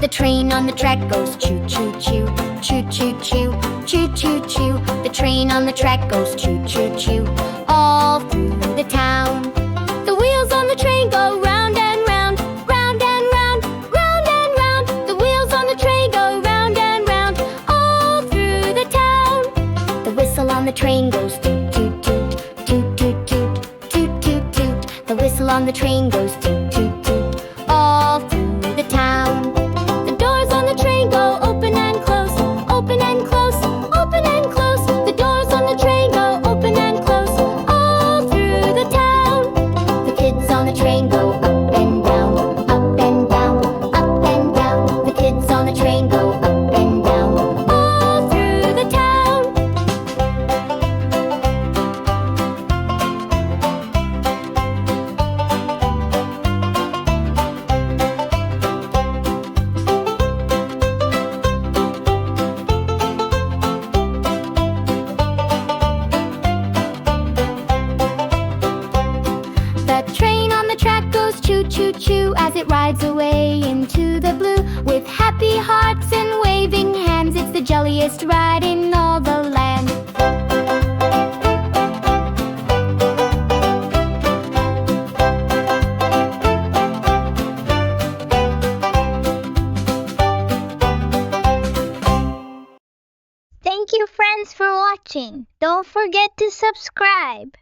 The train on the track goes choo choo choo, choo choo choo, choo choo choo. The train on the track goes choo choo choo, all through the town. The wheels on the train go round and round, round and round, round and round. The wheels on the train go round and round, all through the town. The whistle on the train goes toot toot toot, toot toot toot, toot toot toot. The whistle on the train goes toot toot toot, all through the town. The doors on the train go open and close, open and close, open and close. The doors on the train go open and close, all through the town. The kids on the train go up and down, up and down, up and down. The kids on the train go up and down, all through the town. The train on the track goes choo choo choo as it rides away into the blue. With happy hearts and waving hands, it's the jolliest ride in all the land. Thank you, friends, for watching. Don't forget to subscribe.